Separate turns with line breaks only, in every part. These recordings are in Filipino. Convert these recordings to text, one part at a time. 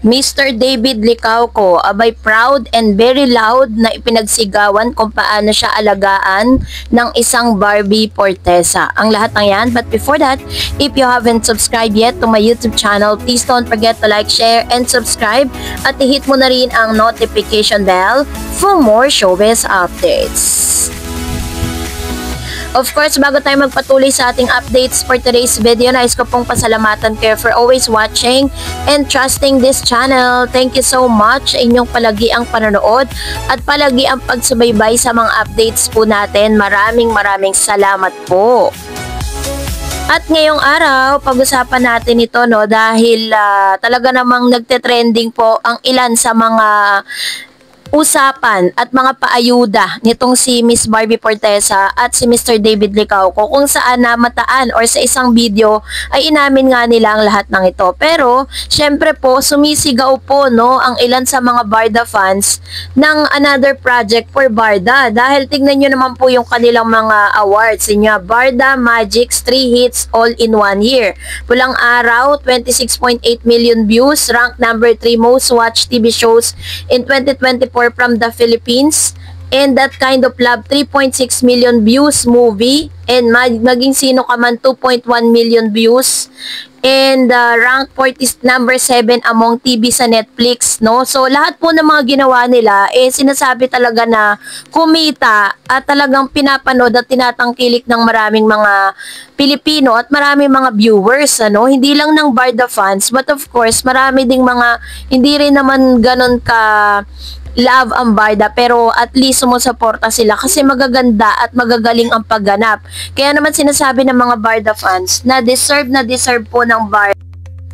Mr. David Licauco, abay proud and very loud na ipinagsigawan kung paano siya alagaan ng isang Barbie Forteza. Ang lahat ng yan, but before that, if you haven't subscribed yet to my YouTube channel, please don't forget to like, share, and subscribe at i-hit mo na rin ang notification bell for more showbiz updates. Of course, bago tayo magpatuloy sa ating updates for today's video, nais ko pong pasalamatan kayo for always watching and trusting this channel. Thank you so much sa inyong palagi ang panonood at palagi ang pagsubaybay sa mga updates po natin. Maraming salamat po. At ngayong araw, pag-usapan natin ito dahil talaga namang nagte-trending po ang ilan sa mga usapan at mga paayuda nitong si Miss Barbie Forteza at si Mr. David Licauco, kung saan namataan or sa isang video ay inamin nga nila ang lahat ng ito. Pero syempre po, sumisigaw po ang ilan sa mga Barda fans ng another project for Barda, dahil tignan nyo naman po yung kanilang mga awards niya. Barda Magic's 3 hits all in 1 year. Pulang araw, 26.8 million views, ranked number 3 most watched TV shows in 2024 from the Philippines, and That Kind of Love, 3.6 million views movie, and Maging Sino Ka Man, 2.1 million views, and rank 40 number 7 among TV sa Netflix, So lahat po ng mga ginawa nila sinasabi talaga na kumita at talagang pinapanood at tinatangkilik ng maraming mga Pilipino at maraming mga viewers, hindi lang ng Barda fans, but of course marami ding mga hindi rin naman ganon ka love ang Barda, pero at least sumusuporta sila kasi magaganda at magagaling ang pagganap. Kaya naman sinasabi ng mga Barda fans na deserve po ng Barda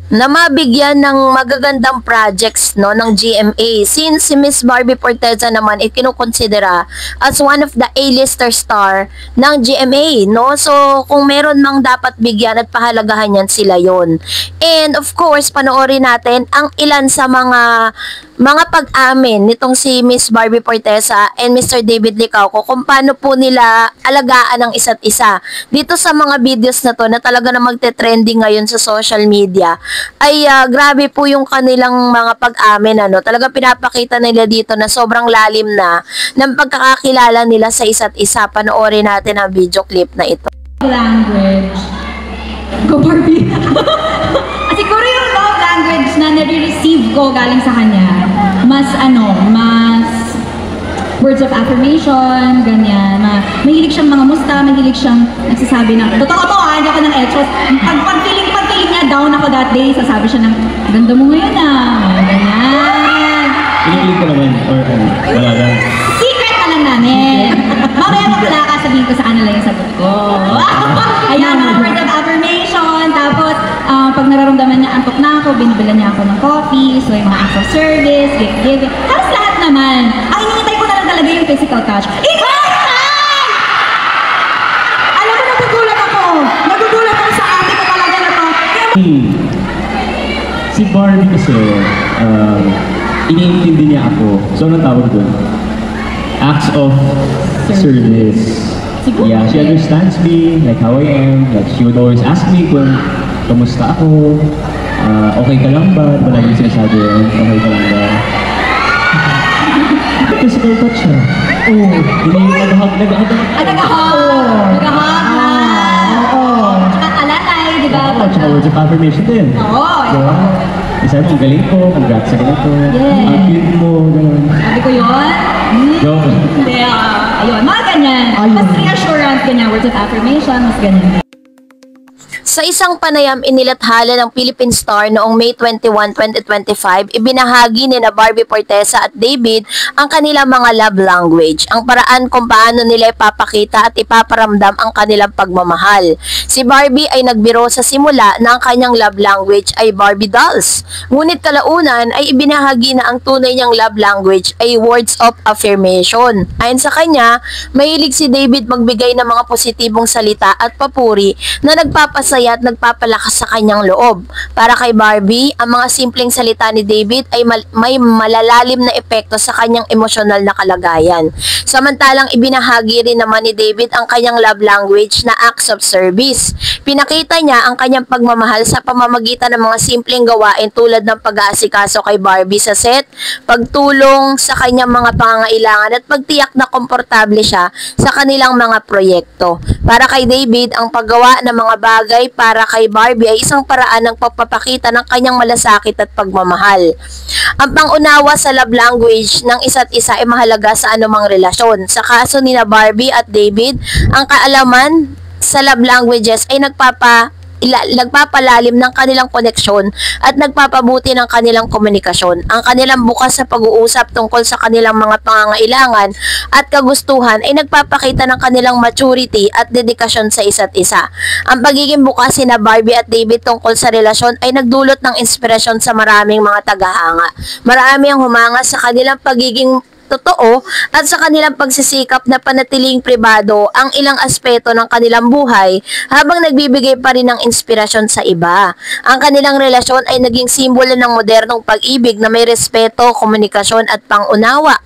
na mabigyan ng magagandang projects ng GMA, since si Miss Barbie Forteza naman kinukonsidera as one of the A-lister star ng GMA, So kung meron mang dapat bigyan at pahalagahan yan, sila yon. And of course, panoorin natin ang ilan sa mga pag-amin nitong si Miss Barbie Forteza and Mr. David Licauco kung paano po nila alagaan ang isa't isa. Dito sa mga videos na to na talaga na magte-trending ngayon sa social media, ay grabe po yung kanilang mga pag-amin, Talaga pinapakita nila dito na sobrang lalim na ng pagkakakilala nila sa isa't isa. Panoorin natin ang video clip na ito.
Language. Go Barbie. Siguro yung love language na nare-receive ko galing sa kanya, mas words of affirmation, ganyan. Mahilig siyang mga musta, mahilig siyang nagsasabi ng, totoo to hindi ako ng etros. Pag-feeling niya down ako that day, sasabi siya ng, ganda mo ngayon ganyan.
Pinipilig ko naman, or wala lang.
Secret na lang namin. Mamaya wala ka, sabihin ko sa kanila yung sagot ko. Ayan, mga words of affirmation. Tapos, pag nararamdaman niya antok na ako, binibilan niya ako ng coffee. So, yung mga acts of service, gift giving. Halos lahat naman. Ang inintay ko na lang talaga yung physical touch. Ikaw! Alam mo, nagugulat ako. Nagugulat ako sa ate ko talaga na to.
Si Barbie kasi, iniintindi niya ako. So, anong tawag doon? Acts of service. Yeah, she understands me, like how I am. Like, she would always ask me kung kamusta ako, okay ka lang ba? Wala yung sinasabi yun, okay ka lang ba? Physical touch siya. Oo. Nag-hug.
Nag-hug na. Oo. Tsaka alalay, di ba?
Tsaka words of affirmation din.
Oo.
Isa mo, ang galing ko, congrats sa ganito. Ang cute mo, gano'n.
Sabi ko yun?
Joke.
Hindi, ayun, mga ganyan. Mas reassurance, ganyan, words of affirmation, mas ganyan.
Sa isang panayam inilathala ng Philippine Star noong May 21, 2025, ibinahagi ni Barbie Forteza at David ang kanilang mga love language, ang paraan kung paano nila ipapakita at ipaparamdam ang kanilang pagmamahal. Si Barbie ay nagbiro sa simula na ang kanyang love language ay Barbie dolls. Ngunit kalaunan ay ibinahagi na ang tunay niyang love language ay words of affirmation. Ayon sa kanya, mahilig si David magbigay ng mga positibong salita at papuri na nagpapasaya nagpapasaya at nagpapalakas sa kanyang loob. Para kay Barbie, ang mga simpleng salita ni David ay may malalalim na epekto sa kanyang emosyonal na kalagayan. Samantalang ibinahagi rin naman ni David ang kanyang love language na acts of service. Pinakita niya ang kanyang pagmamahal sa pamamagitan ng mga simpleng gawain tulad ng pag-aasikaso kay Barbie sa set, pagtulong sa kanyang mga pangangailangan at pagtiyak na komportable siya sa kanilang mga proyekto. Para kay David, ang paggawa ng mga bagay para kay Barbie ay isang paraan ng pagpapakita ng kanyang malasakit at pagmamahal. Ang pangunawa sa love language ng isa't isa ay mahalaga sa anumang relasyon. Sa kaso ni na Barbie at David, ang kaalaman sa love languages ay nagpapalalim ng kanilang koneksyon at nagpapabuti ng kanilang komunikasyon. Ang kanilang bukas sa pag-uusap tungkol sa kanilang mga pangangailangan at kagustuhan ay nagpapakita ng kanilang maturity at dedikasyon sa isa't isa. Ang pagiging bukas ni Barbie at David tungkol sa relasyon ay nagdulot ng inspirasyon sa maraming mga tagahanga. Marami ang humanga sa kanilang pagiging totoo at sa kanilang pagsisikap na panatiling pribado ang ilang aspeto ng kanilang buhay habang nagbibigay pa rin ng inspirasyon sa iba. Ang kanilang relasyon ay naging simbolo ng modernong pag-ibig na may respeto, komunikasyon at pangunawa.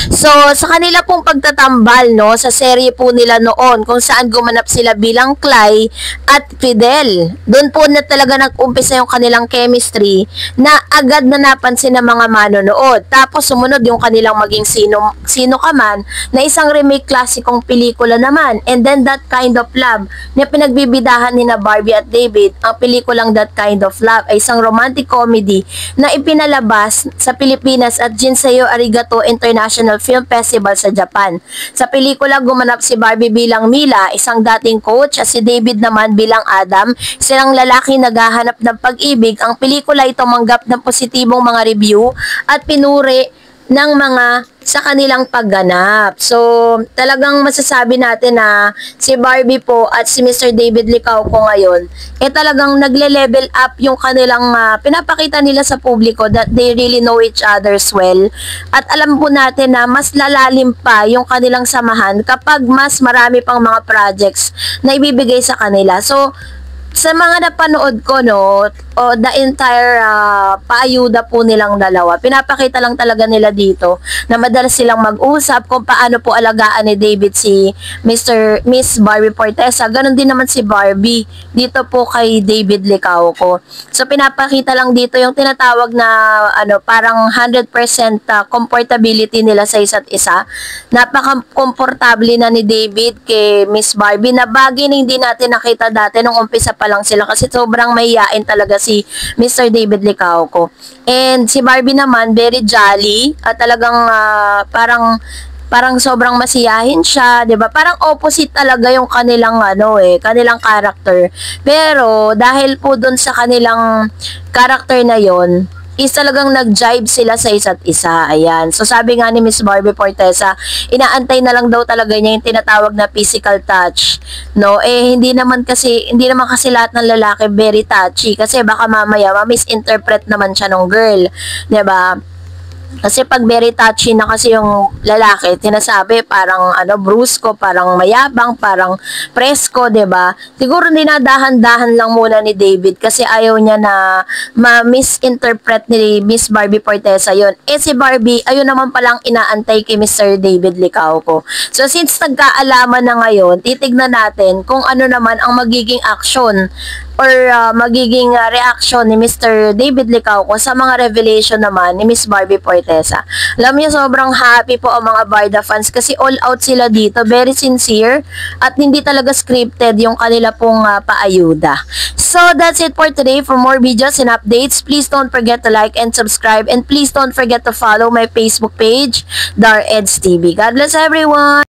So, sa kanila pong pagtatambal, no, sa serye po nila noon, kung saan gumanap sila bilang Clay at Fidel, doon po na talaga nag-umpisa yung kanilang chemistry na agad na napansin ng mga manonood. Tapos, sumunod yung kanilang maging sino ka man, na isang remake klasikong pelikula naman. And then, That Kind of Love, na pinagbibidahan ni na Barbie at David. Ang pelikulang That Kind of Love ay isang romantic comedy na ipinalabas sa Pilipinas at Jinseo Arigato International Film Festival sa Japan. Sa pelikula, gumanap si Barbie bilang Mila, isang dating coach, at si David naman bilang Adam, silang lalaki naghahanap ng pag-ibig. Ang pelikula ay tumanggap ng positibong mga review at pinuri ng mga sa kanilang pagganap. So, talagang masasabi natin na si Barbie po at si Mr. David Licauco ngayon, talagang nagle-level up yung kanilang pinapakita nila sa publiko that they really know each other's well. At alam po natin na mas lalalim pa yung kanilang samahan kapag mas marami pang mga projects na ibibigay sa kanila. So, sa mga napanood ko, no, the entire paayuda po nilang dalawa, pinapakita lang talaga nila dito na madalas silang mag-usap kung paano po alagaan ni David si Miss Barbie Fortesa. Ganon din naman si Barbie dito po kay David Licauco. So, pinapakita lang dito yung tinatawag na parang 100% comfortability nila sa isa't isa. Napaka-komportable na ni David kay Miss Barbie na bagay na hindi natin nakita dati nung umpisa pa lang sila kasi sobrang mahiyain talaga si Mr. David Licauco. And si Barbie naman, very jolly at talagang parang sobrang masiyahin siya, 'di ba? Parang opposite talaga yung kanilang kanilang character. Pero dahil po doon sa kanilang character na 'yon, is talagang nag-jive sila sa isa't isa. Ayan. So, sabi nga ni Miss Barbie Fortesa, inaantay na lang daw talaga niya yung tinatawag na physical touch. No? Hindi naman kasi lahat ng lalaki very touchy kasi baka mamaya ma-misinterpret naman siya ng girl. 'Di ba? Kasi pag very touchy na kasi yung lalaki, tinasabi parang brusko, parang mayabang, parang presko, 'di ba? Siguro dinadahan-dahan lang muna ni David kasi ayaw niya na ma-misinterpret ni Miss Barbie Fortesa 'yon. Si Barbie, ayun naman palang inaantay kay Mr. David Licauco. So since nagkaalaman na ngayon, titignan natin kung ano naman ang magiging action or magiging reaction ni Mr. David Licauco sa mga revelation naman ni Miss Barbie Fortesa. Alam niyo, sobrang happy po ang mga Barda fans kasi all out sila dito, very sincere at hindi talaga scripted yung kanila pong paayuda. So that's it for today. For more videos and updates, please don't forget to like and subscribe, and please don't forget to follow my Facebook page, Dar Eds TV. God bless everyone!